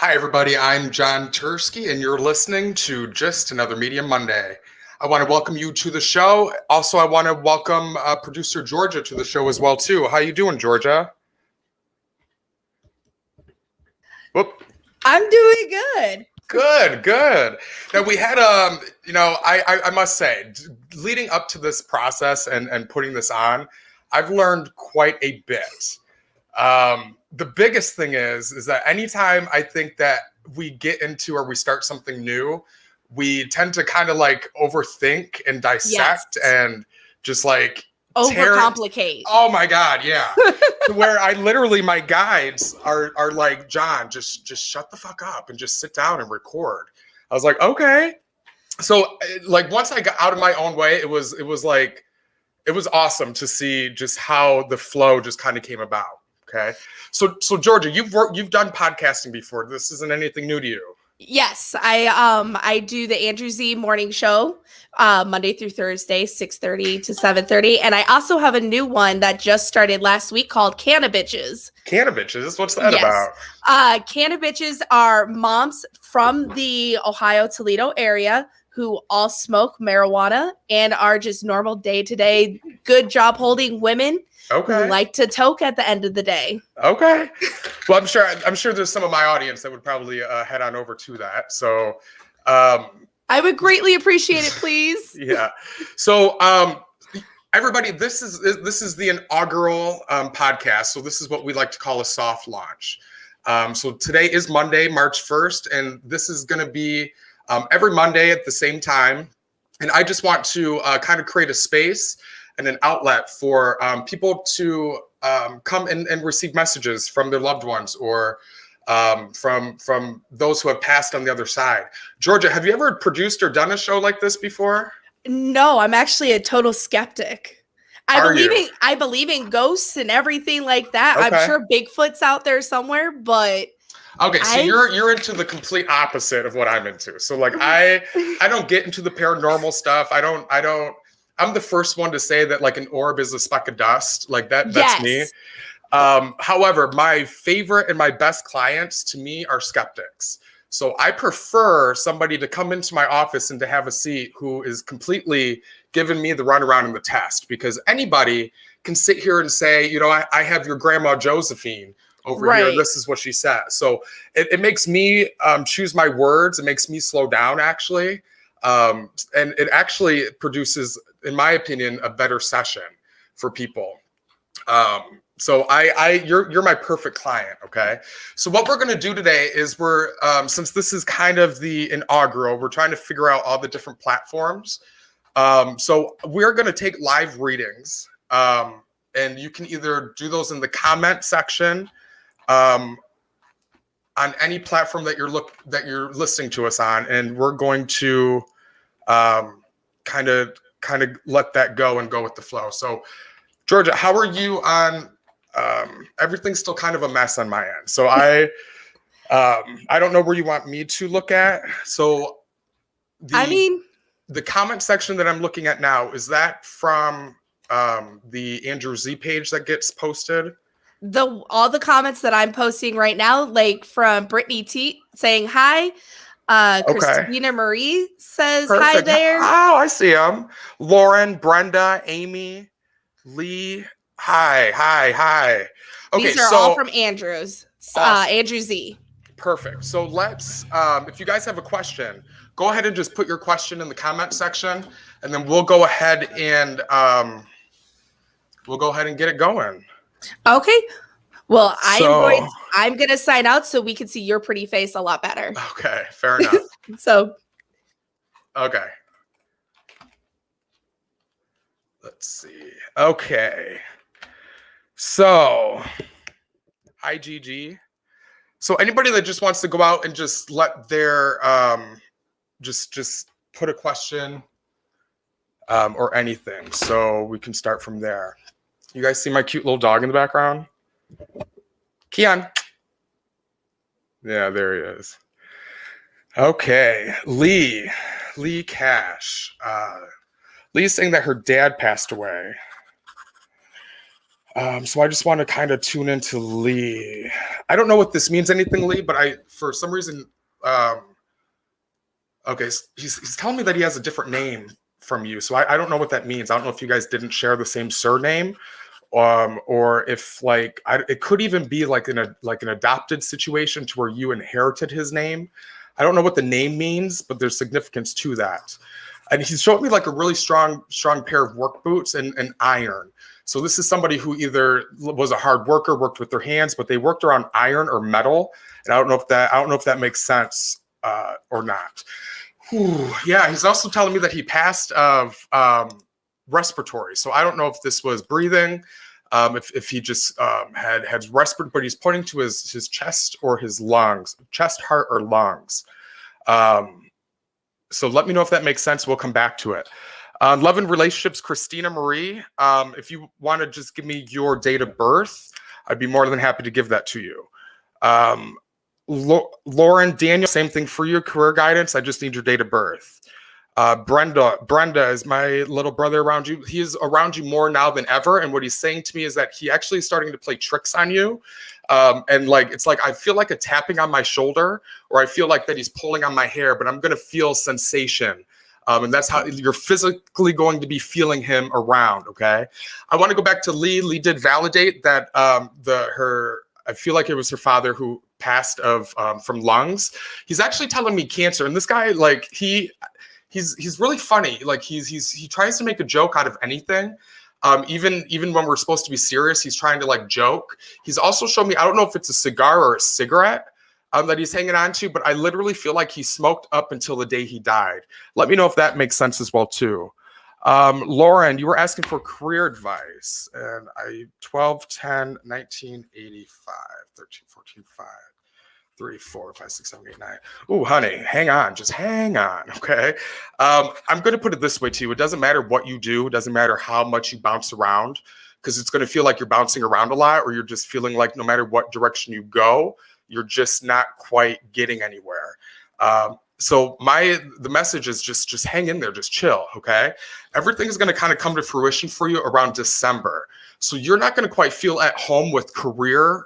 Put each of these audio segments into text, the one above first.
Hi, everybody. I'm John Turski, and you're listening to Just Another Media Monday. I want to welcome you to the show. Also, I want to welcome producer Georgia to the show as well, too. How you doing, Georgia? Whoop. I'm doing good. Good. Now we had, I must say, leading up to this process and putting this on, I've learned quite a bit. The biggest thing is that anytime I think that we get into or we start something new, we tend to kind of like overthink and dissect and just like overcomplicate. Oh my God, yeah. To where I literally, my guides are like, John, just shut the fuck up and just sit down and record. I was like, okay. So like once I got out of my own way, it was awesome to see just how the flow just kind of came about. Okay. So Georgia, you've done podcasting before. This isn't anything new to you. Yes, I do the Andrew Z morning show Monday through Thursday, 6:30 to 7:30, and I also have a new one that just started last week called Cannabitches. Cannabitches? What's that about? Cannabitches are moms from the Ohio Toledo area who all smoke marijuana and are just normal day-to-day good job holding women. Okay. Who like to toke at the end of the day. Okay. Well, I'm sure there's some of my audience that would probably head on over to that. So I would greatly appreciate it, please. Yeah. So everybody, this is the inaugural podcast. So this is what we like to call a soft launch. So today is Monday, March 1st, and this is going to be every Monday at the same time. And I just want to kind of create a space and an outlet for people to come and receive messages from their loved ones or from those who have passed on the other side. Georgia, have you ever produced or done a show like this before? No, I'm actually a total skeptic. I believe in ghosts and everything like that. Okay. I'm sure Bigfoot's out there somewhere, but okay, so you're into the complete opposite of what I'm into. So like I don't get into the paranormal stuff. I'm the first one to say that like an orb is a speck of dust. Like that's me. However, my favorite and my best clients to me are skeptics. So I prefer somebody to come into my office and to have a seat who is completely giving me the runaround in the test, because anybody can sit here and say, I have your grandma Josephine over here. This is what she says. So it makes me choose my words. It makes me slow down, actually. And it actually produces, in my opinion, a better session for people. So you're my perfect client. Okay. So what we're going to do today is since this is kind of the inaugural, we're trying to figure out all the different platforms. So we're going to take live readings, and you can either do those in the comment section, on any platform that you're listening to us on. And we're going to, kind of let that go and go with the flow. So Georgia, how are you on, everything's still kind of a mess on my end. So I don't know where you want me to look at. So the comment section that I'm looking at now, is that from the Andrew Z page that gets posted? All the comments that I'm posting right now, like from Brittany T saying hi. Christina Marie says hi there. Oh, I see them. Lauren, Brenda, Amy, Lee. Hi. Okay, these are all from Andrew's. Awesome. Andrew Z. Perfect. So let's, if you guys have a question, go ahead and just put your question in the comment section, and then we'll go ahead and get it going. Okay. Well, I'm going to sign out so we can see your pretty face a lot better. Okay, fair enough. Okay. Let's see. Okay. So, IGG. So anybody that just wants to go out and just let their, just put a question or anything. So we can start from there. You guys see my cute little dog in the background? Keon. Yeah, there he is. Okay, Lee Cash. Lee's saying that her dad passed away. So I just want to kind of tune into Lee. I don't know what this means anything, Lee, but for some reason, okay, he's telling me that he has a different name from you. So I don't know what that means. I don't know if you guys didn't share the same surname, or if like it could even be like in a like an adopted situation to where you inherited his name. I don't know what the name means, but there's significance to that. And he showed me like a really strong pair of work boots and iron. So this is somebody who either was a hard worker, worked with their hands, but they worked around iron or metal. And I don't know if that makes sense or not. Whew. Yeah, he's also telling me that he passed of respiratory. So I don't know if this was breathing, if he just had respiratory, but he's pointing to his chest or his lungs, chest, heart, or lungs. So let me know if that makes sense. We'll come back to it. Love and relationships, Christina Marie. If you want to just give me your date of birth, I'd be more than happy to give that to you. Lauren, Daniel, same thing for you. Career guidance. I just need your date of birth. Brenda is my little brother around you. He is around you more now than ever. And what he's saying to me is that he actually is starting to play tricks on you. And like, it's like, I feel like a tapping on my shoulder, or I feel like that he's pulling on my hair, but I'm going to feel sensation. And that's how you're physically going to be feeling him around. Okay. I want to go back to Lee. Lee did validate that, I feel like it was her father who passed of, from lungs. He's actually telling me cancer. And this guy, like he's really funny. Like he tries to make a joke out of anything. Even when we're supposed to be serious, he's trying to like joke. He's also shown me, I don't know if it's a cigar or a cigarette that he's hanging on to, but I literally feel like he smoked up until the day he died. Let me know if that makes sense as well too. Lauren, you were asking for career advice, and 12, 10, 1985, 13, 14, 5. 3, 4, 5, 6, 7, 8, 9. Ooh, honey, hang on. Just hang on, okay? I'm going to put it this way to you. It doesn't matter what you do. It doesn't matter how much you bounce around, because it's going to feel like you're bouncing around a lot, or you're just feeling like no matter what direction you go, you're just not quite getting anywhere. So the message is just hang in there, just chill, okay? Everything's going to kind of come to fruition for you around December. So you're not going to quite feel at home with career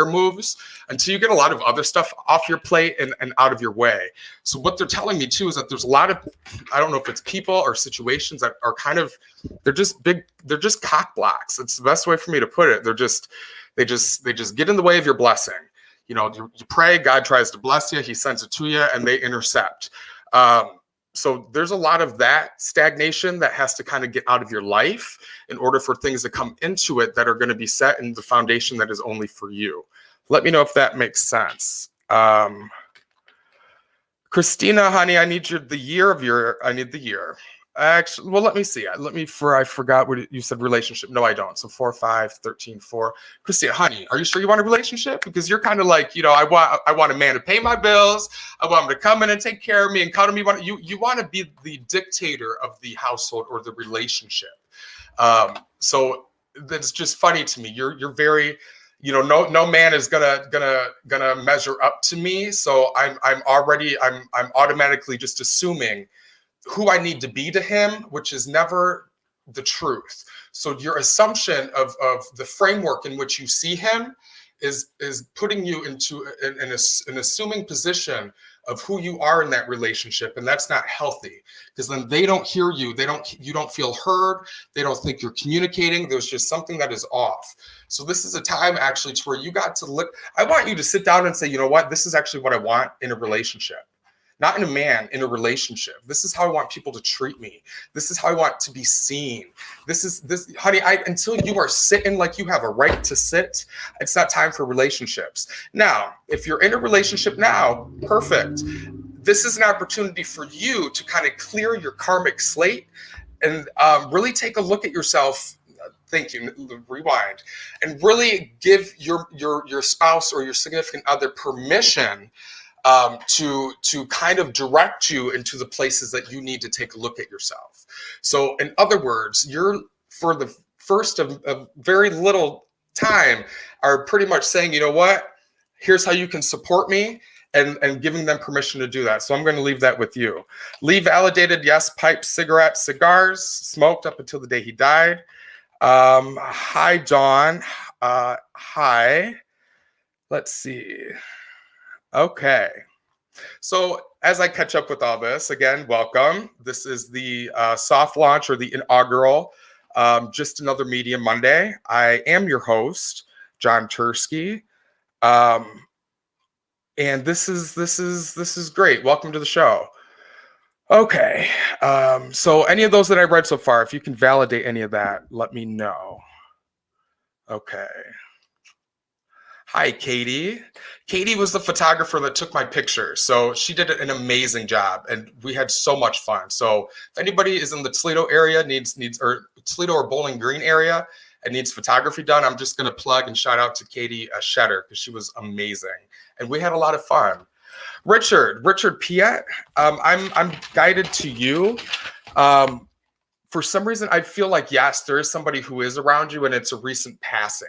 moves until you get a lot of other stuff off your plate and out of your way. So what they're telling me too is that there's a lot of, I don't know if it's people or situations that are kind of, they're just cock blocks. It's the best way for me to put it. They just get in the way of your blessing. You know, you pray, God tries to bless you, he sends it to you, and they intercept. So there's a lot of that stagnation that has to kind of get out of your life in order for things to come into it that are going to be set in the foundation that is only for you. Let me know if that makes sense. Christina, honey, I need the year. Actually, well, let me see. I forgot what you said, relationship. No, I don't. So 4, 5, 13, 4. Christina, honey, are you sure you want a relationship? Because you're kind of like, you know, I want a man to pay my bills. I want him to come in and take care of me and cuddle me. You want to be the dictator of the household or the relationship. So that's just funny to me. You're very, you know, no man is gonna measure up to me. So I'm automatically just assuming who I need to be to him, which is never the truth. So your assumption of the framework in which you see him is putting you into an assuming position of who you are in that relationship, and that's not healthy, because then they don't hear you, you don't feel heard, they don't think you're communicating. There's just something that is off. So this is a time actually to where you got to look. I want you to sit down and say, you know what, this is actually what I want in a relationship. Not in a man, in a relationship. This is how I want people to treat me. This is how I want to be seen. Honey, until you are sitting like you have a right to sit, it's not time for relationships. Now, if you're in a relationship now, perfect. This is an opportunity for you to kind of clear your karmic slate and really take a look at yourself. Thank you. Rewind, and really give your spouse or your significant other permission to kind of direct you into the places that you need to take a look at yourself. So in other words, you're, for the first of very little time, are pretty much saying, you know what, here's how you can support me, and giving them permission to do that. So I'm going to leave that with you. Lee validated, yes, pipes, cigarettes, cigars, smoked up until the day he died. Hi, Dawn. Hi. Let's see. Okay. So as I catch up with all this, again, welcome. This is the soft launch or the inaugural, Just Another Media Monday. I am your host, John Turski, and this is great. Welcome to the show. Okay, so any of those that I read so far, if you can validate any of that, let me know. Okay. Hi, Katie. Katie was the photographer that took my pictures. So she did an amazing job and we had so much fun. So if anybody is in the Toledo area, needs or Toledo or Bowling Green area and needs photography done, I'm just going to plug and shout out to Katie Shetter because she was amazing. And we had a lot of fun. Richard Piet, I'm guided to you. For some reason, I feel like, yes, there is somebody who is around you and it's a recent passing.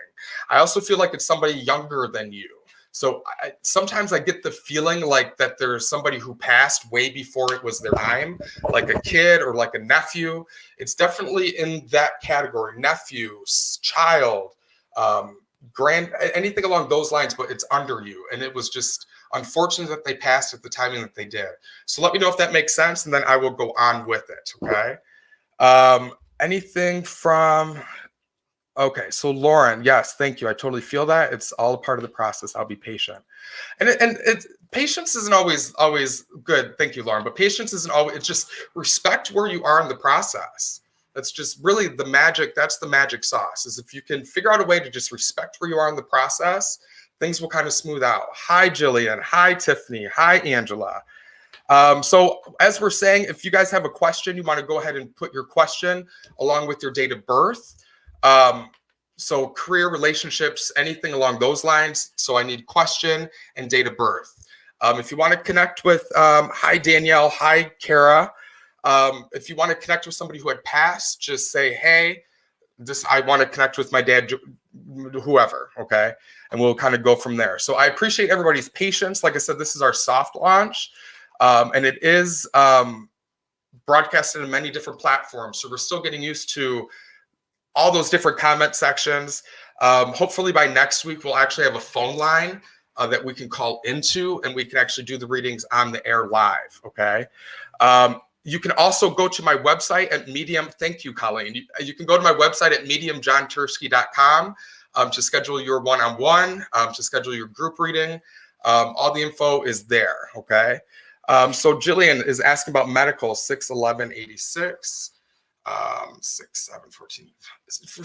I also feel like it's somebody younger than you. So sometimes I get the feeling like that there's somebody who passed way before it was their time, like a kid or like a nephew. It's definitely in that category, nephew, child, anything along those lines, but it's under you. And it was just unfortunate that they passed at the timing that they did. So let me know if that makes sense and then I will go on with it, okay? Anything from, okay, so Lauren, yes, thank you. I totally feel that. It's all a part of the process. I'll be patient. And patience isn't always good. Thank you, Lauren. But patience isn't always, it's just respect where you are in the process. That's just really the magic. That's the magic sauce, is if you can figure out a way to just respect where you are in the process, things will kind of smooth out. Hi, Jillian. Hi, Tiffany. Hi, Angela. So as we're saying, if you guys have a question, you want to go ahead and put your question along with your date of birth. So career, relationships, anything along those lines. So I need question and date of birth. If you want to connect with, hi, Danielle. Hi, Kara. If you want to connect with somebody who had passed, just say, hey, I want to connect with my dad, whoever. Okay. And we'll kind of go from there. So I appreciate everybody's patience. Like I said, this is our soft launch. And it is broadcasted in many different platforms. So we're still getting used to all those different comment sections. Hopefully by next week, we'll actually have a phone line that we can call into and we can actually do the readings on the air live, okay? You can also go to my website at Medium. Thank you, Colleen. You can go to my website at mediumjohnturski.com to schedule your one-on-one, to schedule your group reading. All the info is there, okay? So Jillian is asking about medical 61186, 6714.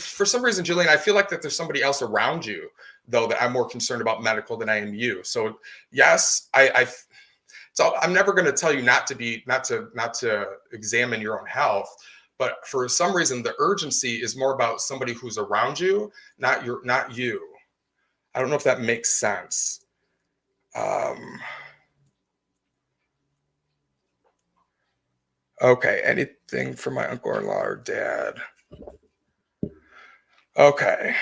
For some reason, Jillian, I feel like that there's somebody else around you, though, that I'm more concerned about medical than I am you. So yes, so I'm never going to tell you not to examine your own health, but for some reason, the urgency is more about somebody who's around you, not you. I don't know if that makes sense. Okay, anything from my uncle-in-law or dad? Okay.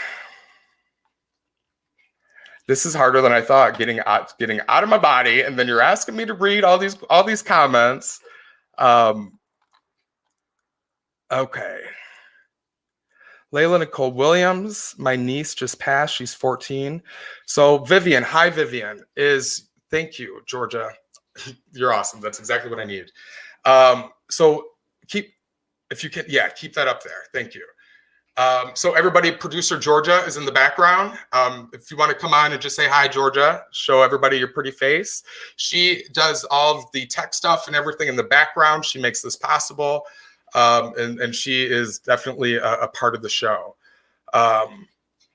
This is harder than I thought, getting out of my body, and then you're asking me to read all these comments. Okay. Layla Nicole Williams, my niece just passed. She's 14. So Vivian, hi Vivian, thank you, Georgia. You're awesome. That's exactly what I need. So keep that up there. Thank you. So everybody, producer Georgia is in the background. If you want to come on and just say hi, Georgia, show everybody your pretty face. She does all of the tech stuff and everything in the background. She makes this possible. And she is definitely a part of the show.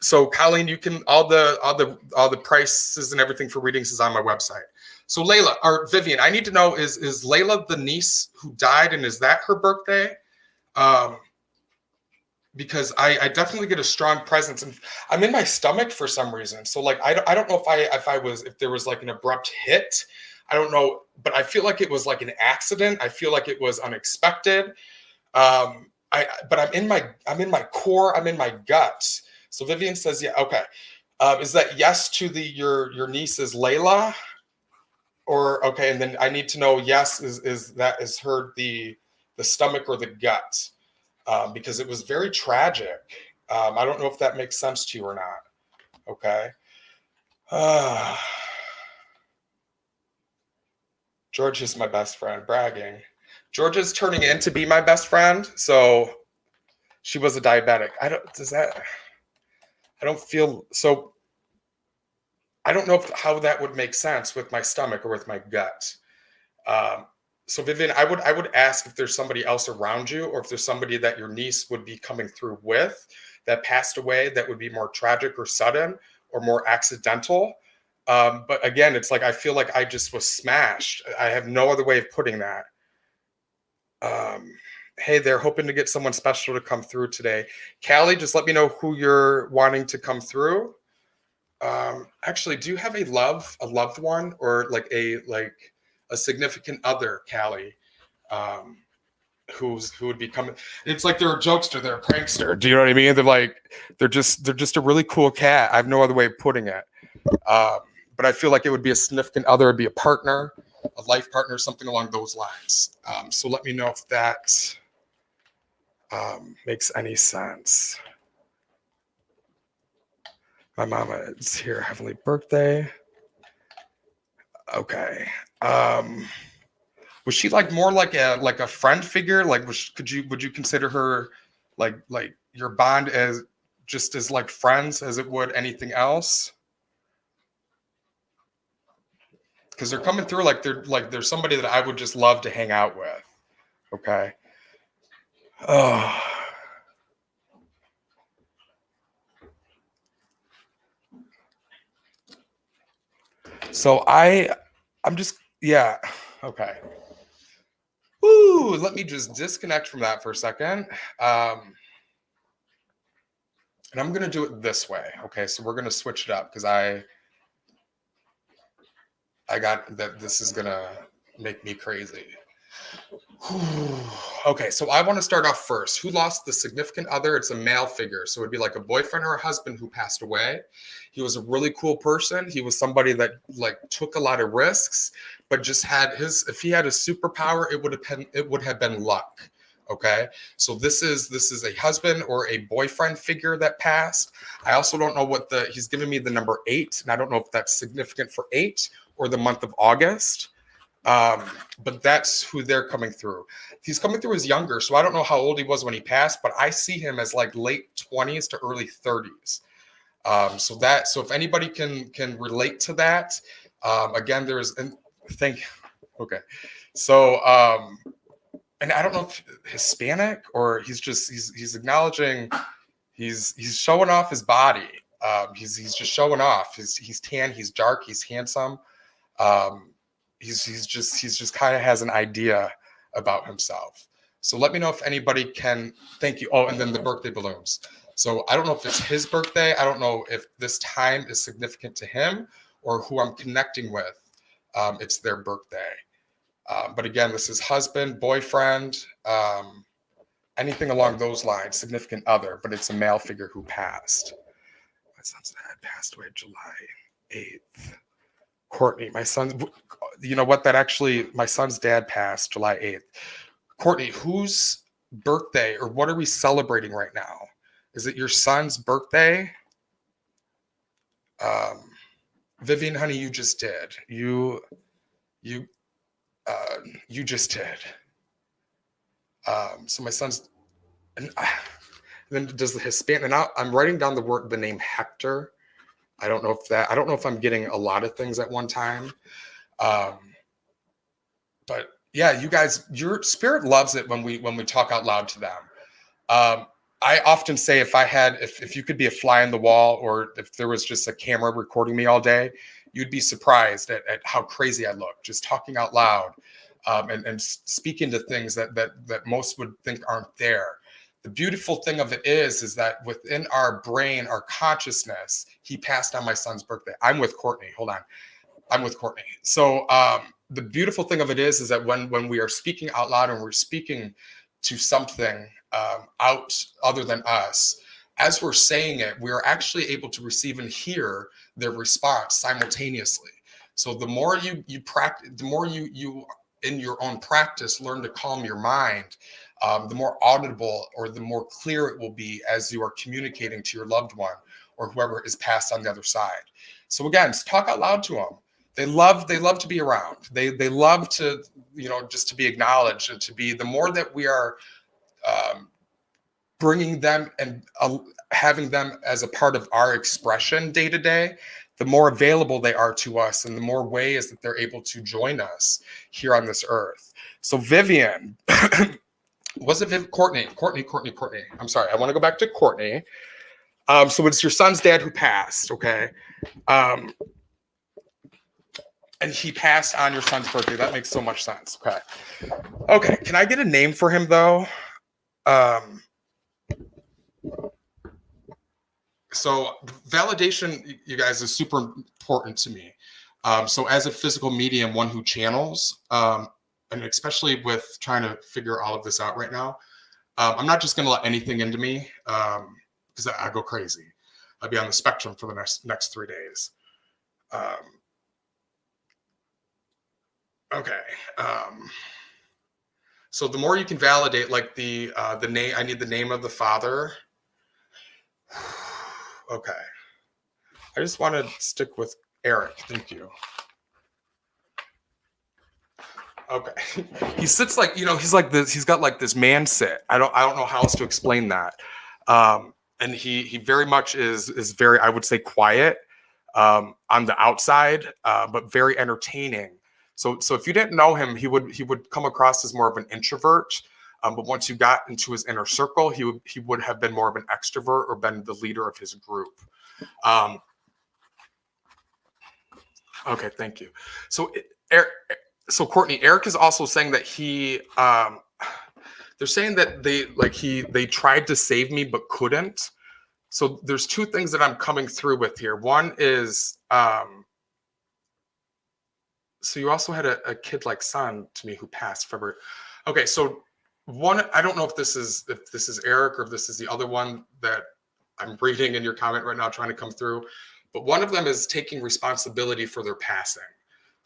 So Colleen, you can, all the prices and everything for readings is on my website. So Layla, or Vivian, I need to know, is Layla the niece who died and is that her birthday? Because I definitely get a strong presence and I'm in my stomach for some reason. So like, I don't know if there was like an abrupt hit, I don't know, but I feel like it was like an accident. I feel like it was unexpected. But I'm in my core, I'm in my gut. So Vivian says, yeah, okay. Is that yes to your niece is Layla? Or okay, and then I need to know, yes, is her the stomach or the gut? Because it was very tragic. I don't know if that makes sense to you or not. Okay. George is my best friend, bragging. George is turning in to be my best friend. So she was a diabetic. I don't feel so. I don't know how that would make sense with my stomach or with my gut. Um, so Vivian, I would ask if there's somebody else around you, or if there's somebody that your niece would be coming through with that passed away that would be more tragic or sudden or more accidental. But again, it's like I feel like I just was smashed. I have no other way of putting that. Um, hey there, hoping to get someone special to come through today. Callie, just let me know who you're wanting to come through. Actually, do you have a loved one, or like a significant other, Callie, um, who would be coming? It's like they're a jokester, they're a prankster. Do you know what I mean? They're just a really cool cat. I have no other way of putting it. Um, but I feel like it would be a significant other, it'd be a partner, a life partner, something along those lines. So let me know if that makes any sense. My mama is here. Heavenly birthday. Okay. Was she like more like a friend figure? Like, would you consider her like your bond as just as like friends as it would anything else? Because they're coming through like they're somebody that I would just love to hang out with. Okay. Oh. So I'm just, yeah. Okay. Ooh, let me just disconnect from that for a second. And I'm gonna do it this way. Okay, so we're gonna switch it up because I got that this is gonna make me crazy. Okay, so I want to start off first. Who lost the significant other? It's a male figure. So it'd be like a boyfriend or a husband who passed away. He was a really cool person. He was somebody that like took a lot of risks, but just had if he had a superpower, it would have been luck. Okay. So this is a husband or a boyfriend figure that passed. I also don't know he's giving me the number 8, and I don't know if that's significant for 8 or the month of August. But that's who they're coming through. He's coming through as younger, so I don't know how old he was when he passed, but I see him as like late 20s to early 30s. So if anybody can relate to that, again, okay. So and I don't know if Hispanic or he's acknowledging he's showing off his body. He's just showing off. He's tan, he's dark, he's handsome. He's just kind of has an idea about himself. So let me know if anybody can. Thank you. Oh, and then the birthday balloons. So I don't know if it's his birthday. I don't know if this time is significant to him or who I'm connecting with. It's their birthday. But again, this is husband, boyfriend, anything along those lines, significant other, but it's a male figure who passed. My son's dad passed away July 8th. Courtney, my son, you know what? My son's dad passed July 8th. Courtney, whose birthday or what are we celebrating right now? Is it your son's birthday? Vivian, honey, you just did. You just did. So my son's, and then does the Hispanic, and I'm writing down the name Hector. I don't know if I'm getting a lot of things at one time. But yeah, you guys, your spirit loves it when we talk out loud to them. I often say if you could be a fly on the wall, or if there was just a camera recording me all day, you'd be surprised at how crazy I look, just talking out loud, and speaking to things that most would think aren't there. The beautiful thing of it is that within our brain, our consciousness, he passed on my son's birthday. I'm with Courtney. Hold on. I'm with Courtney. So the beautiful thing of it is that when we are speaking out loud and we're speaking to something out other than us, as we're saying it, we are actually able to receive and hear their response simultaneously. So the more you practice, the more you in your own practice learn to calm your mind, the more audible or the more clear it will be as you are communicating to your loved one or whoever is passed on the other side. So again, talk out loud to them. they love to be around. They love to, just to be acknowledged, and to be, the more that we are bringing them and having them as a part of our expression day to day, the more available they are to us, and the more ways that they're able to join us here on this earth. So Vivian, was it Courtney? I'm sorry, I want to go back to Courtney. So it's your son's dad who passed, okay? And he passed on your son's birthday. That makes so much sense. Okay. Okay. Can I get a name for him though? So validation, you guys, is super important to me. So as a physical medium, one who channels, and especially with trying to figure all of this out right now, I'm not just going to let anything into me, because I go crazy. I'll be on the spectrum for the next 3 days. Okay. So the more you can validate, like the name, I need the name of the father. Okay. I just want to stick with Eric. Thank you. Okay. He sits like, he's like this, he's got like this man sit. I don't know how else to explain that. And he very much is very, I would say, quiet on the outside, but very entertaining. So if you didn't know him, he would come across as more of an introvert. But once you got into his inner circle, he would have been more of an extrovert, or been the leader of his group. Okay, thank you. So Courtney, Eric is also saying that they're saying that they tried to save me but couldn't. So there's two things that I'm coming through with here. One is, so you also had a kid-like son to me who passed February. Okay, so one, I don't know if this is Eric, or if this is the other one that I'm reading in your comment right now, trying to come through. But one of them is taking responsibility for their passing.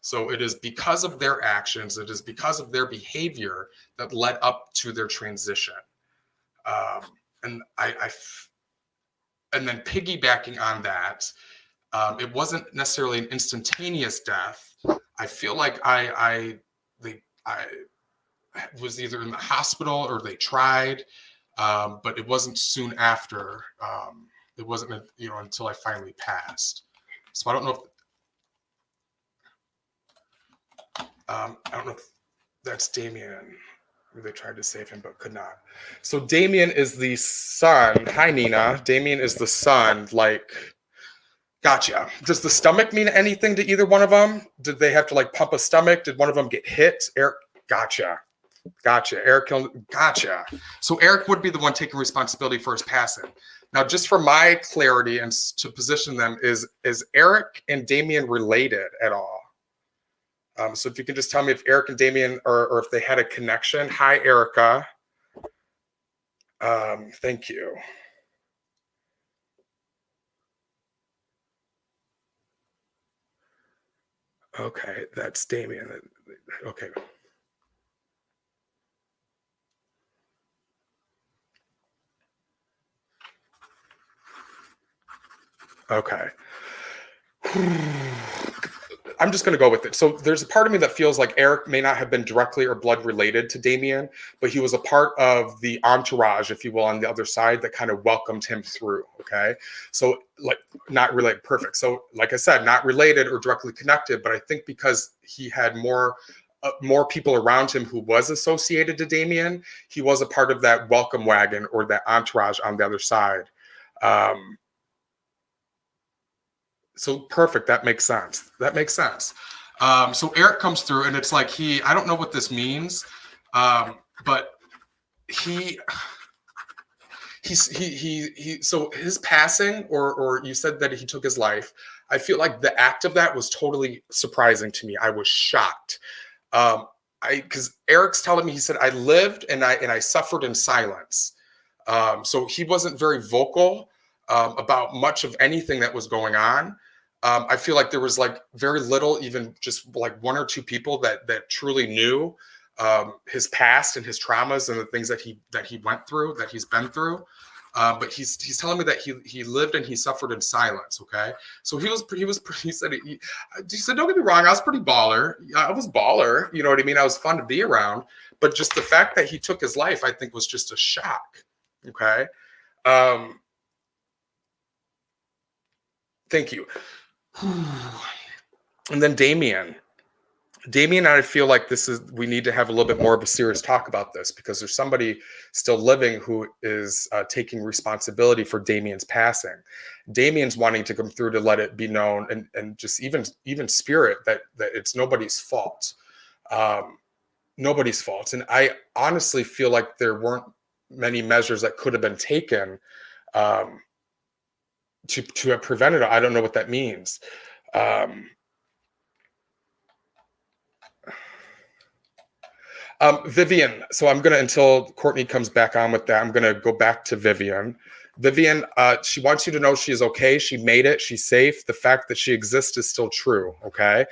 So it is because of their actions, it is because of their behavior that led up to their transition. And and then piggybacking on that, it wasn't necessarily an instantaneous death. I feel like I was either in the hospital or they tried, but it wasn't soon after. It wasn't, until I finally passed. So I don't know if that's Damien. They tried to save him but could not. So Damien is the son. Hi, Nina. Damien is the son. Gotcha. Does the stomach mean anything to either one of them? Did they have to pump a stomach? Did one of them get hit? Eric, gotcha. Eric, gotcha. So Eric would be the one taking responsibility for his passing. Now, just for my clarity and to position them, is Eric and Damien related at all? So if you can just tell me if Eric and Damien, or if they had a connection. Hi, Erica. Thank you. Okay, that's Damien. Okay. Okay. I'm just going to go with it. So there's a part of me that feels like Eric may not have been directly or blood related to Damien, but he was a part of the entourage, if you will, on the other side that kind of welcomed him through. Okay. So not related. Perfect. So like I said, not related or directly connected, but I think because he had more people around him who was associated to Damien, he was a part of that welcome wagon or that entourage on the other side. So perfect. That makes sense. So Eric comes through, and it's like I don't know what this means, but so his passing, or you said that he took his life. I feel like the act of that was totally surprising to me. I was shocked. Because Eric's telling me, he said, I lived and I suffered in silence. So he wasn't very vocal about much of anything that was going on. I feel like there was very little, even just one or two people that truly knew his past and his traumas and the things that he went through, that he's been through. But he's telling me that he lived and he suffered in silence. Okay, so he said he said, don't get me wrong, I was pretty baller. I was baller. You know what I mean? I was fun to be around. But just the fact that he took his life, I think, was just a shock. Okay. Thank you. And then Damien, I feel like we need to have a little bit more of a serious talk about this, because there's somebody still living who is taking responsibility for Damien's passing. Damien's wanting to come through to let it be known, and just even spirit that it's nobody's fault. Nobody's fault. And I honestly feel like there weren't many measures that could have been taken to have prevented it. I don't know what that means. Vivian, so I'm going to, until Courtney comes back on with that, I'm going to go back to Vivian. Vivian, she wants you to know she is okay. She made it. She's safe. The fact that she exists is still true. Okay.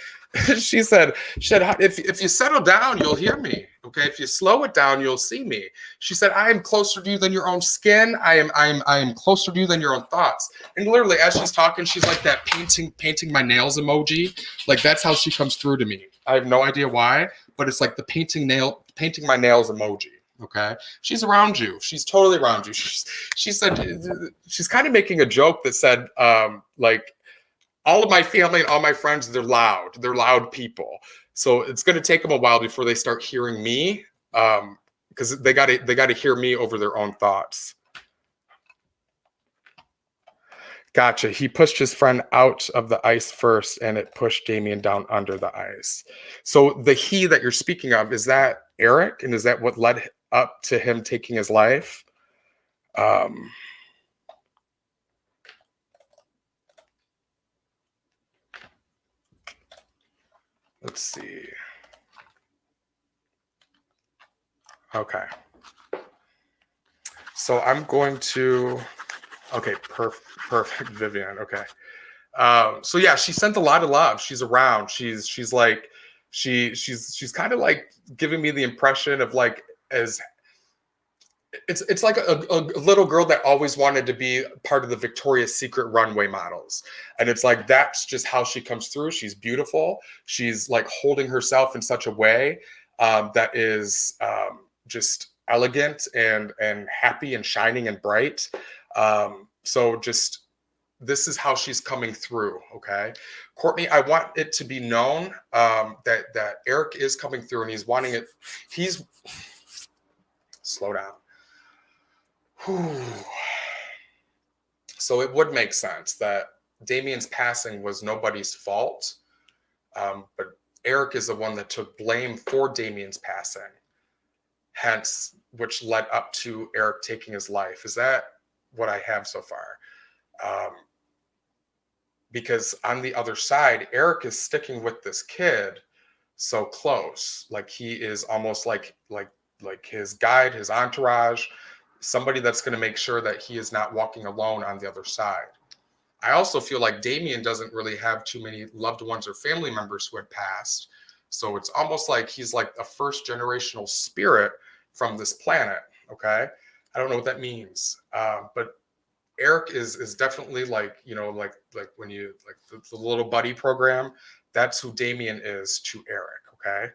she said, if you settle down, you'll hear me. Okay. If you slow it down, you'll see me. She said, I am closer to you than your own skin. I am closer to you than your own thoughts. And literally, as she's talking, she's like that painting my nails emoji. Like, that's how she comes through to me. I have no idea why, but it's like the painting my nails emoji. Okay, she's around you. She's totally around you. She said, she's kind of making a joke that said, like, all of my family and all my friends, they're loud. They're loud people. So it's going to take them a while before they start hearing me, because they got to hear me over their own thoughts. Gotcha. He pushed his friend out of the ice first, and it pushed Damien down under the ice. So the he that you're speaking of, is that Eric? And is that what led up to him taking his life? Let's see. Okay. So I'm going to... Okay, perfect, Vivian. Okay. So yeah, she sent a lot of love. She's around. She's like, she's kind of like giving me the impression of like, as it's like a little girl that always wanted to be part of the Victoria's Secret runway models. And it's like, that's just how she comes through. She's beautiful. She's like holding herself in such a way that is just elegant and happy and shining and bright. So just, this is how she's coming through. Okay. Courtney, I want it to be known that Eric is coming through, and he's wanting it. Slow down. Whew. So it would make sense that Damien's passing was nobody's fault. But Eric is the one that took blame for Damien's passing, hence, which led up to Eric taking his life. Is that what I have so far? Because on the other side, Eric is sticking with this kid so close. Like, he is almost like his guide, his entourage, somebody that's going to make sure that he is not walking alone on the other side. I also feel like Damien doesn't really have too many loved ones or family members who had passed. So it's almost like he's like a first generational spirit from this planet. Okay. I don't know what that means. But Eric is definitely like, you know, like when you like the little buddy program, that's who Damien is to Eric. Okay.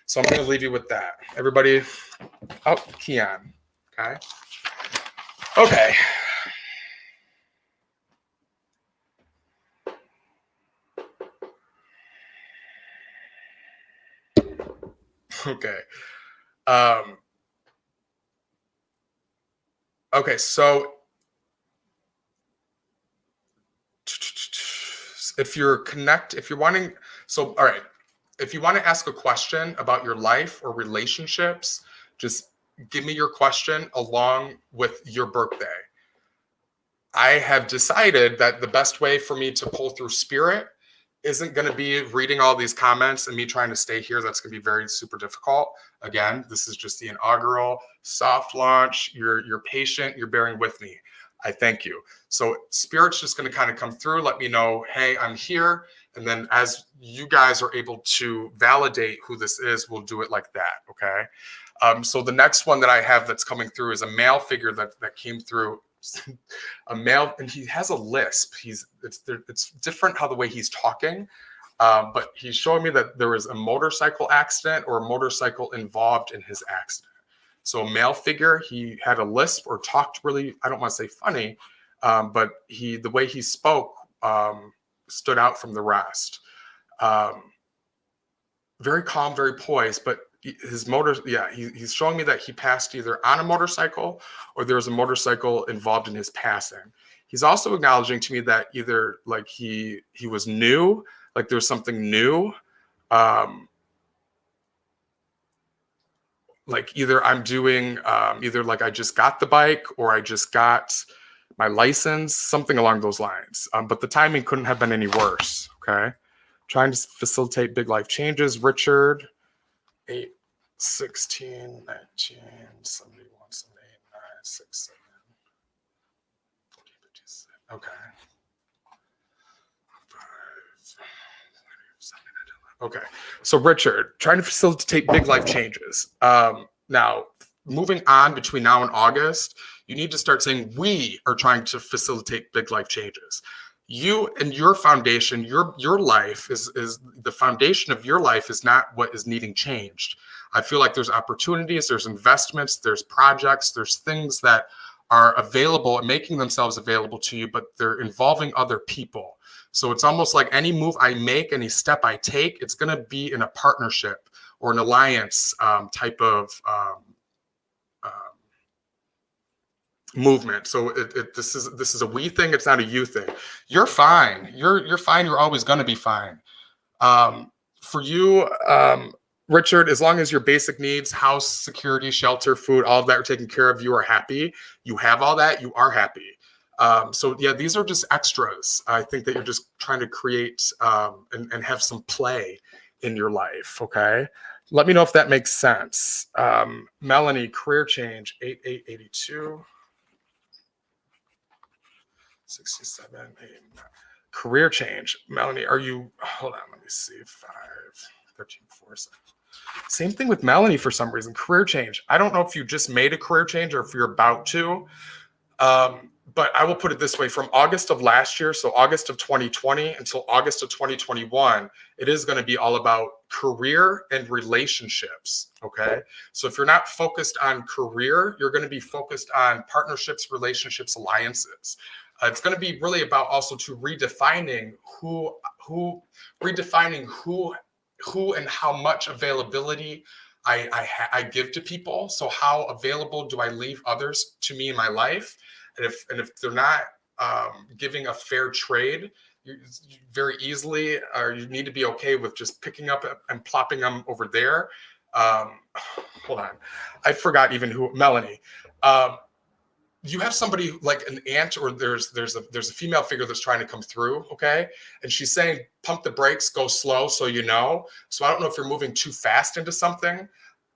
So I'm going to leave you with that. Everybody, Keon. Okay. Okay. Okay. Okay, so if you're wanting, so all right, if you want to ask a question about your life or relationships, just give me your question along with your birthday. I have decided that the best way for me to pull through spirit isn't going to be reading all these comments and me trying to stay here. That's going to be very super difficult. Again, this is just the inaugural soft launch. You're patient. You're bearing with me. I thank you. So spirit's just going to kind of come through, let me know, hey, I'm here. And then as you guys are able to validate who this is, we'll do it like that. Okay. So the next one that I have that's coming through is a male figure that came through a male, and he has a lisp. It's different how the way he's talking, but he's showing me that there was a motorcycle accident or a motorcycle involved in his accident. So a male figure, he had a lisp or talked really, I don't want to say funny, but the way he spoke stood out from the rest. Very calm, very poised, but his he's showing me that he passed either on a motorcycle or there was a motorcycle involved in his passing. He's also acknowledging to me that either like he was new, like there's something new, like either I'm doing either like I just got the bike or I just got my license, something along those lines. But the timing couldn't have been any worse. Okay. Trying to facilitate big life changes. Richard, 8, 16, 19, 71, 78, 9, 6, 7. Okay. 5, okay. So Richard, trying to facilitate big life changes. Now, moving on between now and August, you need to start saying we are trying to facilitate big life changes. You and your foundation, your life is the foundation of your life is not what is needing changed. I feel like there's opportunities, there's investments, there's projects, there's things that are available and making themselves available to you, but they're involving other people. So it's almost like any move I make, any step I take, it's going to be in a partnership or an alliance type of movement. So this is a we thing. It's not a you thing. You're fine. You're fine. You're always going to be fine. For you, Richard, as long as your basic needs, house, security, shelter, food, all of that are taken care of, you are happy. You have all that. You are happy. So yeah, these are just extras. I think that you're just trying to create and have some play in your life. Okay. Let me know if that makes sense. Melanie, career change, 8882. 67, 89. Career change. Melanie, are you, hold on, let me see, 5, 13, 4, 7. Same thing with Melanie for some reason, career change. I don't know if you just made a career change or if you're about to, but I will put it this way, from August of last year, so August of 2020 until August of 2021, it is going to be all about career and relationships, okay? So if you're not focused on career, you're going to be focused on partnerships, relationships, alliances. It's going to be really about also to redefining who and how much availability I give to people. So how available do I leave others to me in my life? And if they're not giving a fair trade, you very easily, or you need to be okay with just picking up and plopping them over there. Hold on, I forgot even who. Melanie. You have somebody like an aunt, or there's a female figure that's trying to come through, okay? And she's saying, pump the brakes, go slow, so you know. So I don't know if you're moving too fast into something.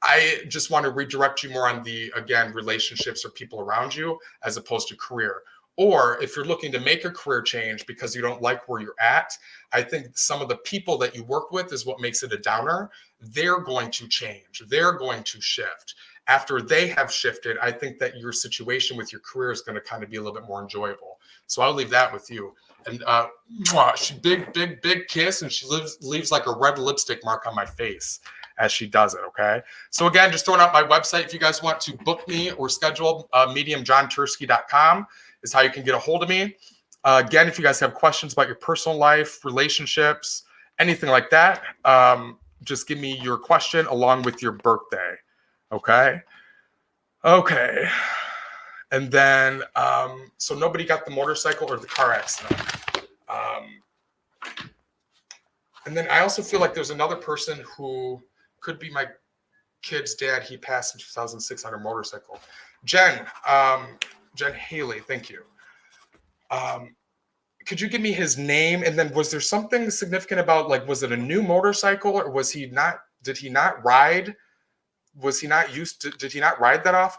I just want to redirect you more on the, again, relationships or people around you as opposed to career. Or if you're looking to make a career change because you don't like where you're at, I think some of the people that you work with is what makes it a downer. They're going to change. They're going to shift. After they have shifted, I think that your situation with your career is going to kind of be a little bit more enjoyable. So I'll leave that with you. And she big kiss, and she leaves like a red lipstick mark on my face as she does it. Okay. So again, just throwing out my website. If you guys want to book me or schedule, mediumjohnturski.com is how you can get a hold of me. Again, if you guys have questions about your personal life, relationships, anything like that, just give me your question along with your birthday. Okay. And then, so nobody got the motorcycle or the car accident. And then I also feel like there's another person who could be my kid's dad. He passed in 2006 on a motorcycle. Jen Haley, thank you. Could you give me his name? And then was there something significant about, like, was it a new motorcycle, or was he not, did he not ride? Was he not used to, did he not ride that off?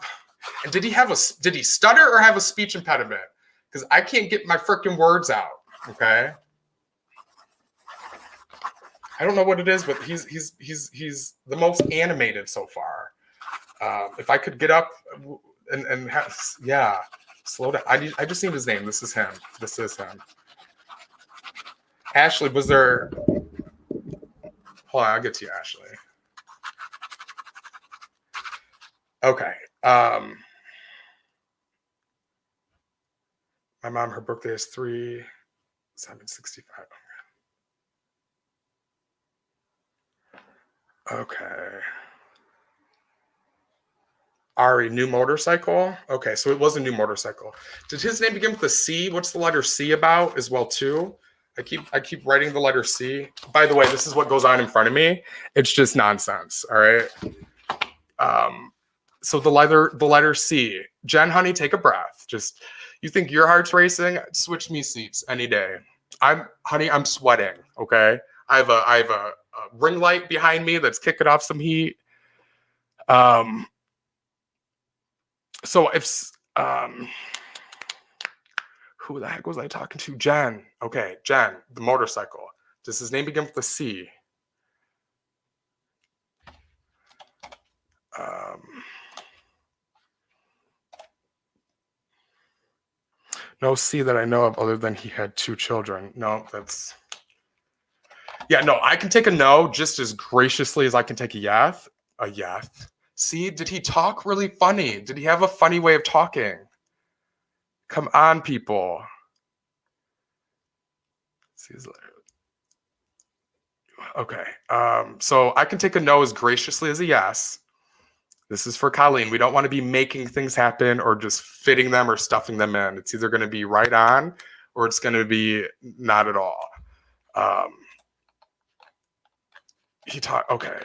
And did he stutter or have a speech impediment? Because I can't get my freaking words out. Okay. I don't know what it is, but he's the most animated so far. If I could get up and have, yeah. Slow down. I just need his name. This is him. Ashley, was there? Hold on, I'll get to you, Ashley. Okay. My mom, her birthday is 3/7/65. Okay. Ari, new motorcycle. Okay, so it was a new motorcycle. Did his name begin with a C? What's the letter C about as well too? I keep writing the letter C. By the way, this is what goes on in front of me. It's just nonsense. All right. So the letter C. Jen, honey, take a breath. Just you think your heart's racing? Switch me seats any day. I'm sweating. Okay. I have a ring light behind me that's kicking off some heat. So if who the heck was I talking to? Jen. Okay, Jen, the motorcycle. Does his name begin with a C? No C that I know of other than he had 2 children. No, that's... Yeah, no, I can take a no just as graciously as I can take a yes. A yes. See, did he talk really funny? Did he have a funny way of talking? Come on, people. Okay. So I can take a no as graciously as a yes. This is for Colleen. We don't want to be making things happen or just fitting them or stuffing them in. It's either going to be right on or it's going to be not at all. He taught, okay.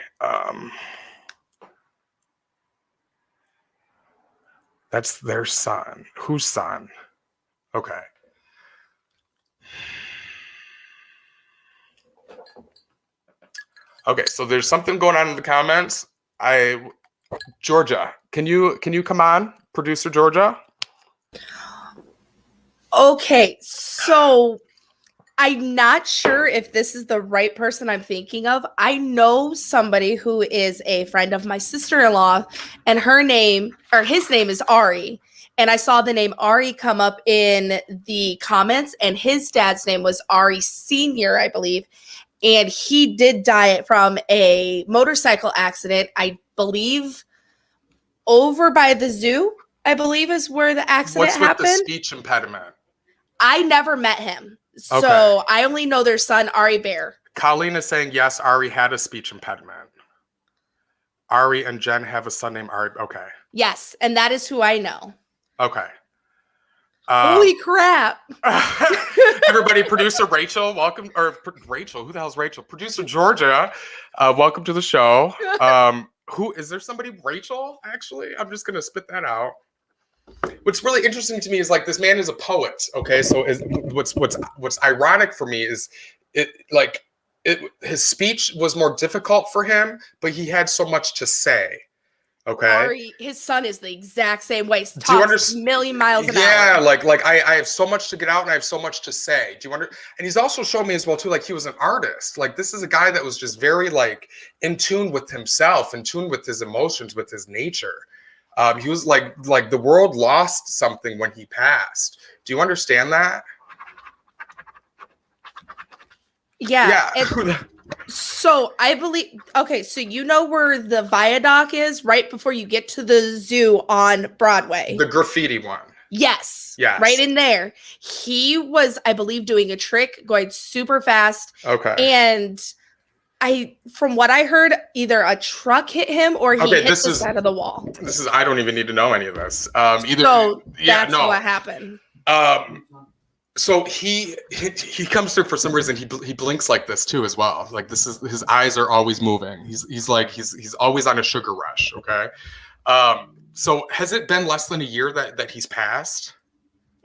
That's their son. Whose son? Okay. Okay, so there's something going on in the comments. Georgia, can you come on, producer Georgia? Okay, so I'm not sure if this is the right person I'm thinking of. I know somebody who is a friend of my sister-in-law, and his name is Ari. And I saw the name Ari come up in the comments, and his dad's name was Ari Sr., I believe. And he did die from a motorcycle accident, I believe, over by the zoo, I believe is where the accident happened. What's with the speech impediment? I never met him. So Okay. I only know their son, Ari Bear. Colleen is saying, yes, Ari had a speech impediment. Ari and Jen have a son named Ari. Okay. Yes, and that is who I know. Okay. Holy crap. Everybody, producer Rachel, welcome. Or Rachel, who the hell's Rachel? Producer Georgia, welcome to the show. Who is there somebody, Rachel, actually? I'm just going to spit that out. What's really interesting to me is like this man is a poet. Okay. So what's ironic for me is his speech was more difficult for him, but he had so much to say. Okay. Ari, his son is the exact same way. Do you understand? A million miles an hour. Yeah, like I have so much to get out and I have so much to say. Do you wonder? And he's also shown me as well too, like he was an artist. Like this is a guy that was just very like in tune with himself, in tune with his emotions, with his nature. He was like the world lost something when he passed. Do you understand that? Yeah. So I believe, okay, so you know where the viaduct is right before you get to the zoo on Broadway? The graffiti one. Yes. Yes. Right in there. He was, I believe, doing a trick, going super fast. Okay. And from what I heard, either a truck hit him or he hit the side of the wall. I don't even need to know any of this. So that's what happened. So he comes through for some reason. He blinks like this too as well. Like this is his eyes are always moving. He's always on a sugar rush. Okay. So has it been less than a year that he's passed?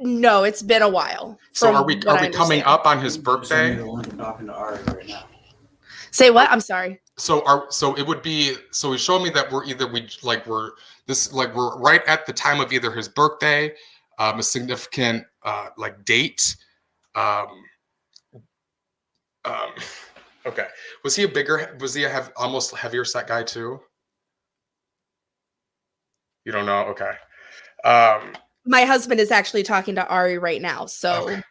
No, it's been a while. So are we coming up on his birthday? Talking to Ari right now. Say what? I'm sorry. So it would be, so he showed me that we're right at the time of either his birthday, a significant date. Okay. Was he almost heavier set guy too? You don't know? Okay. My husband is actually talking to Ari right now. So, Okay.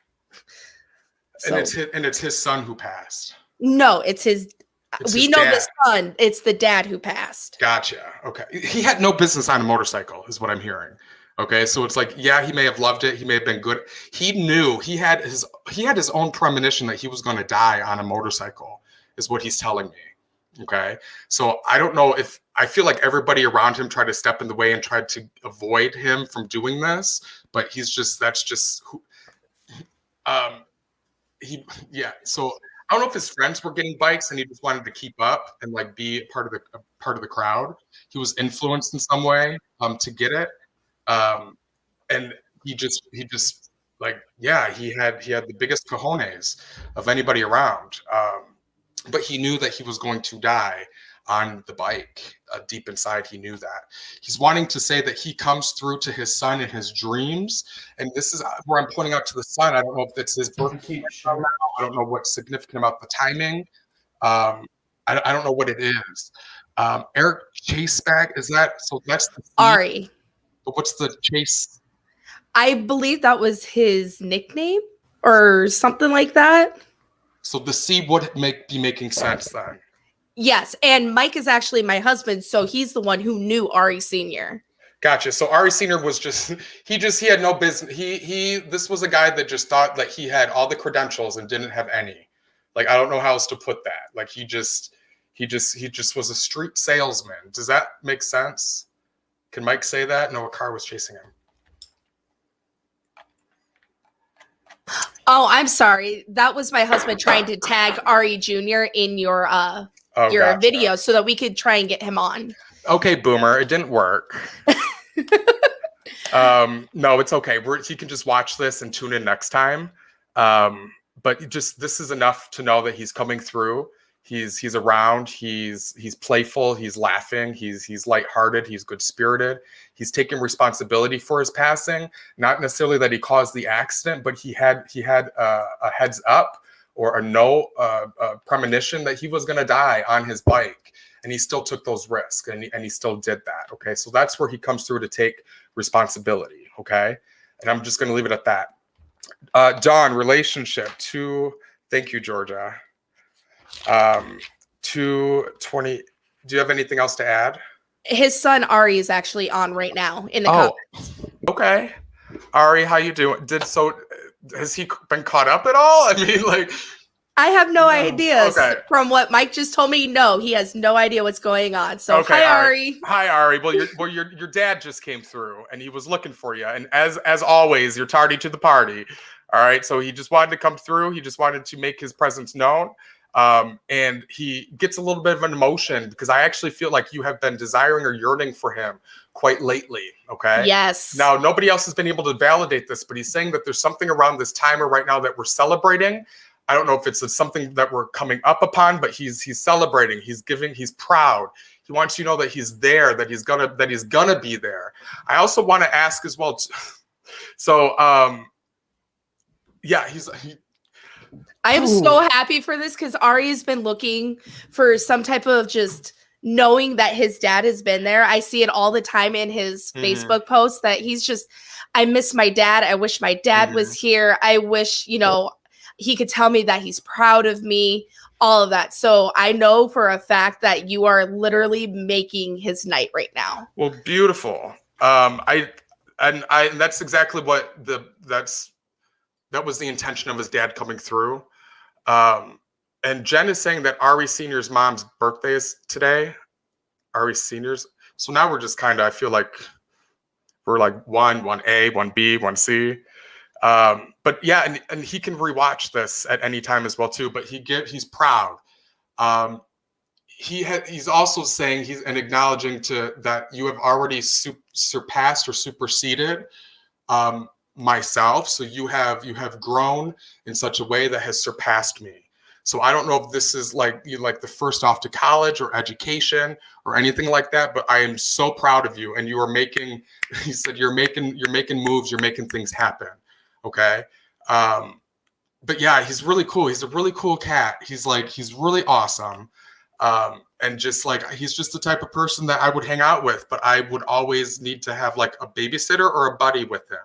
so And it's his son who passed. no, it's his. It's We his know dad. the son. It's the dad who passed. Gotcha. Okay. He had no business on a motorcycle, is what I'm hearing. Okay. So it's like, yeah, he may have loved it. He may have been good. He knew he had his own premonition that he was going to die on a motorcycle, is what he's telling me. Okay. So I don't know if I feel like everybody around him tried to step in the way and tried to avoid him from doing this, but that's just who, so I don't know if his friends were getting bikes and he just wanted to keep up and like be a part of the crowd. He was influenced in some way to get it, and he just like he had the biggest cojones of anybody around, but he knew that he was going to die on the bike. Deep inside, he knew that. He's wanting to say that he comes through to his son in his dreams, and this is where I'm pointing out to the son. I don't know if it's his birthday. I don't know what's significant about the timing. I don't know what it is. Eric Chasebag, is that so? That's the Ari. But what's the Chase? I believe that was his nickname or something like that. So the C would be making sense then. Yes, and Mike is actually my husband, so he's the one who knew Ari Sr. Gotcha. So Ari Sr. was he had no business. This was a guy that just thought that he had all the credentials and didn't have any. Like, I don't know how else to put that. Like he just was a street salesman. Does that make sense? Can Mike say that? No, a car was chasing him. Oh, I'm sorry. That was my husband trying to tag Ari Jr. in your Gotcha. video so that we could try and get him on. Okay, Boomer, it didn't work. No, it's okay. He can just watch this and tune in next time. But this is enough to know that he's coming through. He's around. He's playful. He's laughing. He's lighthearted. He's good spirited. He's taking responsibility for his passing. Not necessarily that he caused the accident, but he had a heads up or a premonition that he was going to die on his bike, and he still took those risks, and he still did that. Okay, so that's where he comes through to take responsibility. Okay, and I'm just going to leave it at that. Dawn, relationship to. Thank you, Georgia. 220. Do you have anything else to add? His son Ari is actually on right now in the comments. Okay. Ari, how you doing? Has he been caught up at all? I mean, like, I have no ideas. Okay. From what Mike just told me, no, he has no idea what's going on. So okay, hi, Ari. Hi, Ari. Well, your dad just came through and he was looking for you. And as always, you're tardy to the party. All right. So he just wanted to come through. He just wanted to make his presence known. And he gets a little bit of an emotion because I actually feel like you have been desiring or yearning for him quite lately. Okay. Yes. Now, nobody else has been able to validate this, but he's saying that there's something around this time or right now that we're celebrating. I don't know if it's something that we're coming up upon, but he's celebrating. He's proud. He wants you to know that he's there, that he's gonna be there. I also want to ask as well. So, yeah, I am so happy for this because Ari has been looking for some type of just knowing that his dad has been there. I see it all the time in his Facebook posts that he's just, I miss my dad. I wish my dad was here. I wish, he could tell me that he's proud of me, all of that. So I know for a fact that you are literally making his night right now. Well, beautiful. And that's exactly what that was the intention of his dad coming through. And Jen is saying that Ari Senior's mom's birthday is today. Ari Senior's. So now we're just kind of, I feel like we're like 1A, 1B, 1C. But yeah, and he can rewatch this at any time as well too. But he's proud. He's also saying and acknowledging that you have already surpassed or superseded myself. So you have grown in such a way that has surpassed me. So I don't know if this is like the first off to college or education or anything like that, but I am so proud of you. And you are making, he said, you're making moves, you're making things happen. Okay. But yeah, he's really cool. He's a really cool cat. He's really awesome. And just like he's just the type of person that I would hang out with, but I would always need to have like a babysitter or a buddy with him.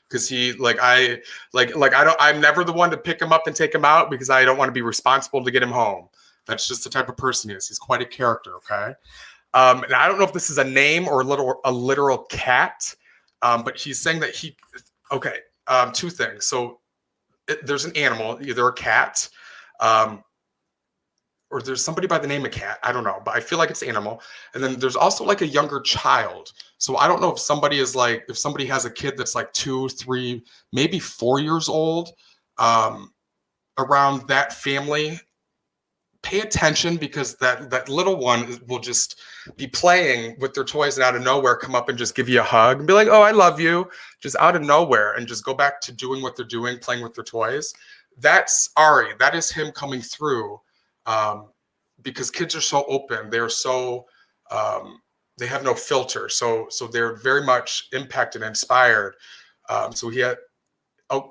Because he I'm never the one to pick him up and take him out because I don't want to be responsible to get him home. That's just the type of person he is. He's quite a character, okay? And I don't know if this is a name or a literal cat, but he's saying that two things. So there's an animal, either a cat, or there's somebody by the name of cat. I don't know, but I feel like it's animal. And then there's also like a younger child. So I don't know if somebody has a kid that's like 2, 3, maybe 4 years old, around that family. Pay attention, because that little one will just be playing with their toys and out of nowhere come up and just give you a hug and be like, oh, I love you, just out of nowhere, and just go back to doing what they're doing, playing with their toys. That's Ari. That is him coming through, because kids are so open. They're so they have no filter. So they're very much impacted and inspired. So he had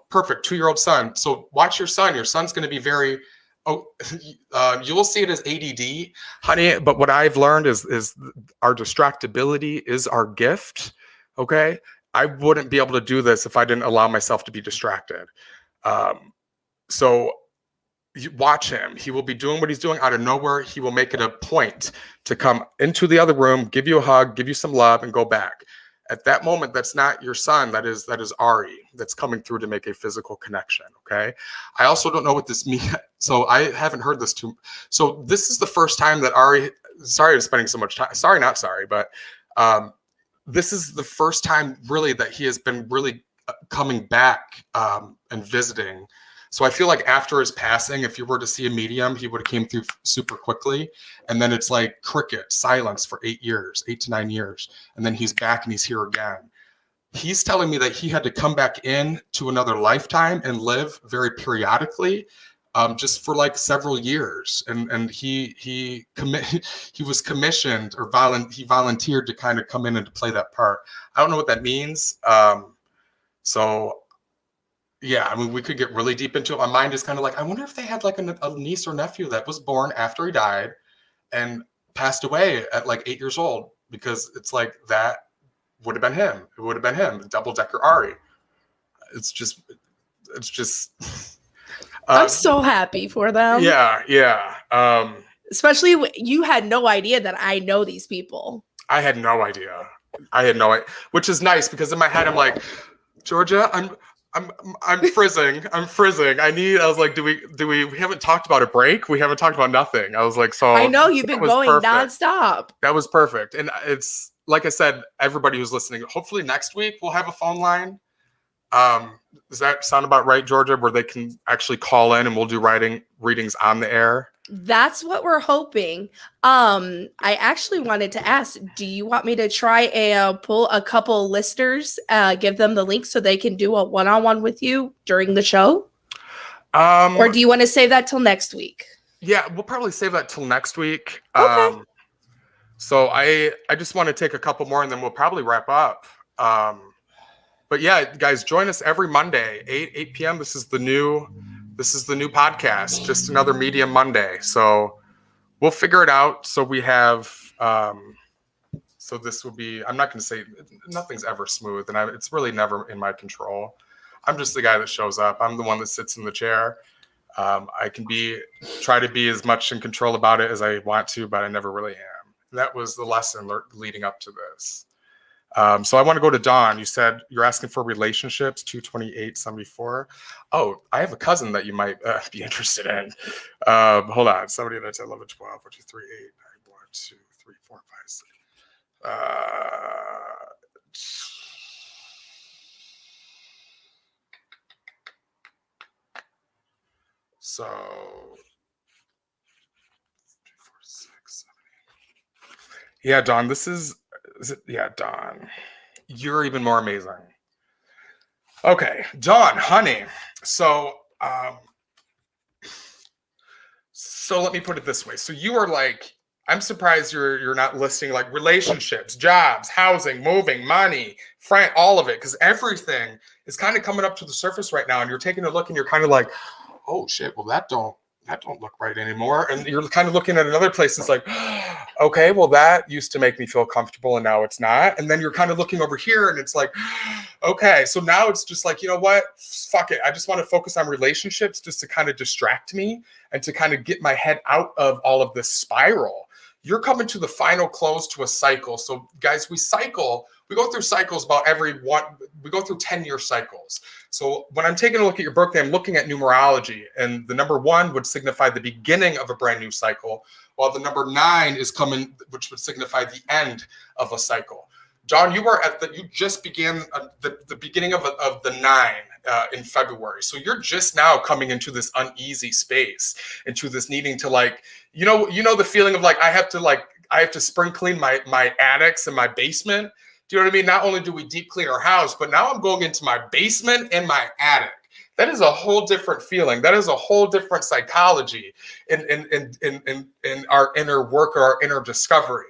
perfect 2-year-old son. So watch your son. Your son's going to be very you will see it as ADD, honey. But what I've learned is our distractibility is our gift. Okay, I wouldn't be able to do this if I didn't allow myself to be distracted. So you watch him. He will be doing what he's doing out of nowhere. He will make it a point to come into the other room, give you a hug, give you some love, and go back. At that moment, that's not your son. That is Ari that's coming through to make a physical connection. Okay. I also don't know what this means. So I haven't heard this too. So this is the first time that Ari, sorry I'm spending so much time. Sorry, not sorry, but this is the first time really that he has been really coming back and visiting. So I feel like after his passing, if you were to see a medium, he would have came through super quickly. And then it's like cricket, silence for 8 to 9 years. And then he's back and he's here again. He's telling me that he had to come back in to another lifetime and live very periodically, just for like several years. And he was commissioned, or he volunteered to kind of come in and to play that part. I don't know what that means. So yeah, I mean, we could get really deep into it. My mind is kind of like, I wonder if they had like a niece or nephew that was born after he died and passed away at like 8 years old, because it's like that would have been him. It would have been him, double-decker Ari. It's just. I'm so happy for them. Yeah. Especially you had no idea that I know these people. I had no idea, which is nice, because in my head I'm like, Georgia, I'm frizzing. I was like, we haven't talked about a break. We haven't talked about nothing. I was like, so I know you've been going nonstop. That was perfect. And it's like I said, everybody who's listening, hopefully next week we'll have a phone line. Does that sound about right, Georgia, where they can actually call in and we'll do readings on the air? That's what we're hoping. I actually wanted to ask, do you want me to try and pull a couple listeners, give them the link so they can do a one-on-one with you during the show? Or do you want to save that till next week? Yeah, we'll probably save that till next week. Okay. So I just want to take a couple more and then we'll probably wrap up. But yeah, guys, join us every Monday, 8 p.m. This is the new podcast, just another Medium Monday. So we'll figure it out. So we have, so this will be, I'm not going to say nothing's ever smooth, and it's really never in my control. I'm just the guy that shows up. I'm the one that sits in the chair. I can try to be as much in control about it as I want to, but I never really am. And that was the lesson leading up to this. So I want to go to Dawn. You said you're asking for relationships, 22874. Oh, I have a cousin that you might be interested in. Hold on. Somebody that's 11, 12, 1, 2, 3, 8, 9, 1, 2, 3, 4, 5, 6. So 3, 4, 6, 7, 8. Yeah, Dawn, this is it? Yeah, Dawn. You're even more amazing. Okay, Dawn, honey. So let me put it this way. So you are like, I'm surprised you're not listing like relationships, jobs, housing, moving, money, friend, all of it, because everything is kind of coming up to the surface right now, and you're taking a look and you're kind of like, oh shit, well that don't that don't look right anymore. And you're kind of looking at another place. It's like, okay, well, that used to make me feel comfortable and now it's not. And then you're kind of looking over here and it's like, okay, so now it's just like, you know what? Fuck it. I just want to focus on relationships just to kind of distract me and to kind of get my head out of all of this spiral. You're coming to the final close to a cycle. So guys, we go through cycles about we go through 10-year cycles. So when I'm taking a look at your birthday, I'm looking at numerology, and the number 1 would signify the beginning of a brand new cycle, while the number 9 is coming, which would signify the end of a cycle. John, you just began the beginning of the 9 in February. So you're just now coming into this uneasy space, into this needing to like, you know the feeling of like, I have to spring clean my attics and my basement. Do you know what I mean? Not only do we deep clean our house, but now I'm going into my basement and my attic. That is a whole different feeling. That is a whole different psychology in our inner work or our inner discovery.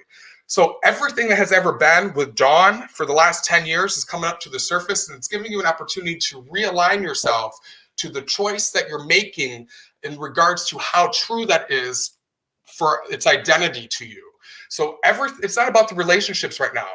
So everything that has ever been with Dawn for the last 10 years is coming up to the surface, and it's giving you an opportunity to realign yourself to the choice that you're making in regards to how true that is for its identity to you. So it's not about the relationships right now.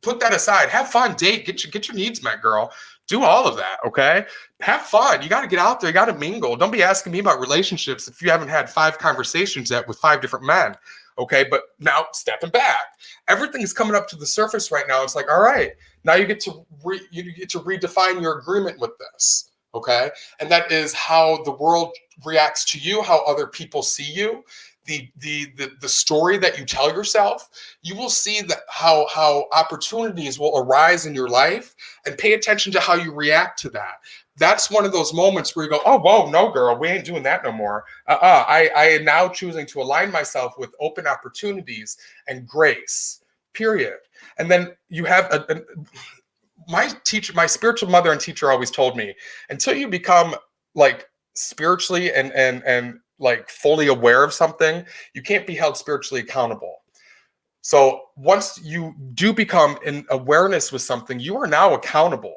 Put that aside. Have fun, date, get your needs met, girl. Do all of that, okay? Have fun. You got to get out there. You got to mingle. Don't be asking me about relationships if you haven't had 5 conversations yet with 5 different men, okay? But now stepping back, everything's coming up to the surface right now. It's like, all right, now you get to redefine your agreement with this, okay? And that is how the world reacts to you, how other people see you. The story that you tell yourself, you will see that how opportunities will arise in your life, and pay attention to how you react to that. That's one of those moments where you go, oh, whoa, no, girl, we ain't doing that no more. I am now choosing to align myself with open opportunities and grace, period. And then you have my spiritual mother and teacher always told me, until you become like spiritually and like fully aware of something, you can't be held spiritually accountable. So once you do become in awareness with something, you are now accountable.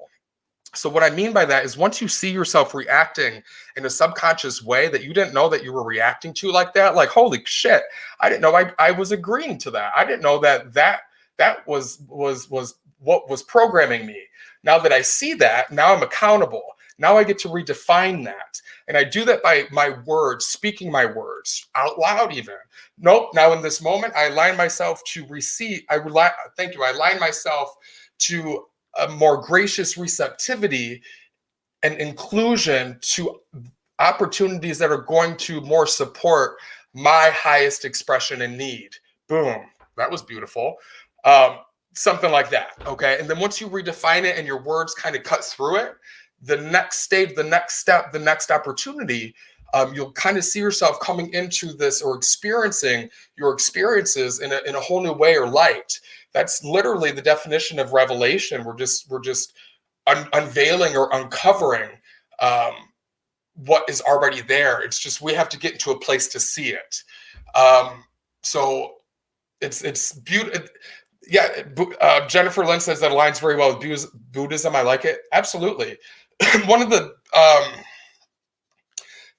So what I mean by that is once you see yourself reacting in a subconscious way that you didn't know that you were reacting to like that, like, holy shit, I didn't know I was agreeing to that. I didn't know that was what was programming me. Now that I see that, now I'm accountable. Now I get to redefine that. And I do that by my words, speaking my words out loud even. Nope. Now in this moment, I align myself to receive. Thank you. I align myself to a more gracious receptivity and inclusion to opportunities that are going to more support my highest expression and need. Boom. That was beautiful. Something like that. Okay. And then once you redefine it and your words kind of cut through it, the next stage, the next step, the next opportunity, you'll kind of see yourself coming into this or experiencing your experiences in a whole new way or light. That's literally the definition of revelation. We're just unveiling or uncovering what is already there. It's just we have to get into a place to see it. So it's beautiful. Yeah, Jennifer Lynn says that aligns very well with Buddhism. I like it. Absolutely. One of the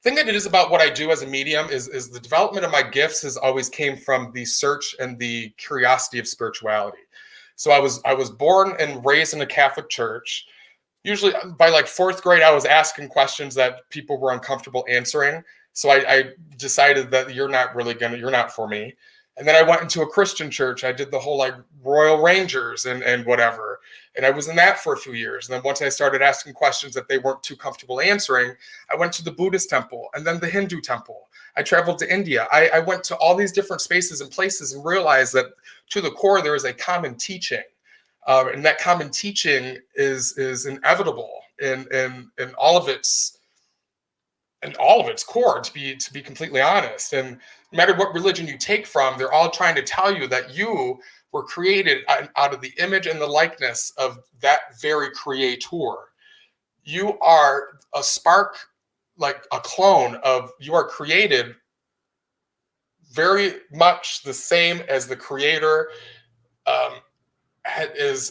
thing that it is about what I do as a medium is the development of my gifts has always came from the search and the curiosity of spirituality. So I was born and raised in a Catholic church. Usually by like 4th grade, I was asking questions that people were uncomfortable answering. So I decided that you're not for me. And then I went into a Christian church. I did the whole like Royal Rangers and whatever. And I was in that for a few years. And then once I started asking questions that they weren't too comfortable answering, I went to the Buddhist temple and then the Hindu temple. I traveled to India. I went to all these different spaces and places and realized that to the core, there is a common teaching. And that common teaching is inevitable in all of its core, to be completely honest. And no matter what religion you take from, they're all trying to tell you that you were created out of the image and the likeness of that very creator. You are a spark, like a clone of, you are created very much the same as the creator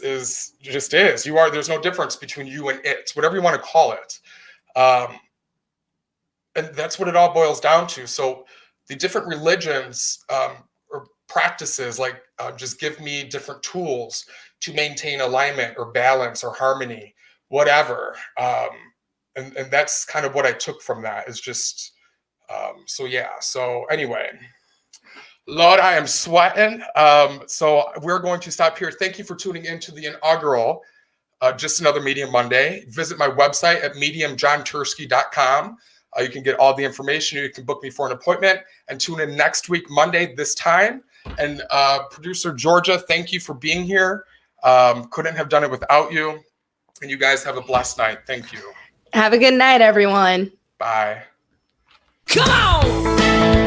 is. You are, there's no difference between you and it, whatever you want to call it. and that's what it all boils down to. So the different religions or practices just give me different tools to maintain alignment or balance or harmony, whatever. And that's kind of what I took from that is just, so yeah. So anyway, Lord, I am sweating. So we're going to stop here. Thank you for tuning into the inaugural Just Another Medium Monday. Visit my website at mediumjohnturski.com. You can get all the information. You can book me for an appointment and tune in next week, Monday, this time. And producer Georgia, thank you for being here. Couldn't have done it without you. And you guys have a blessed night. Thank you. Have a good night, everyone. Bye. Come on!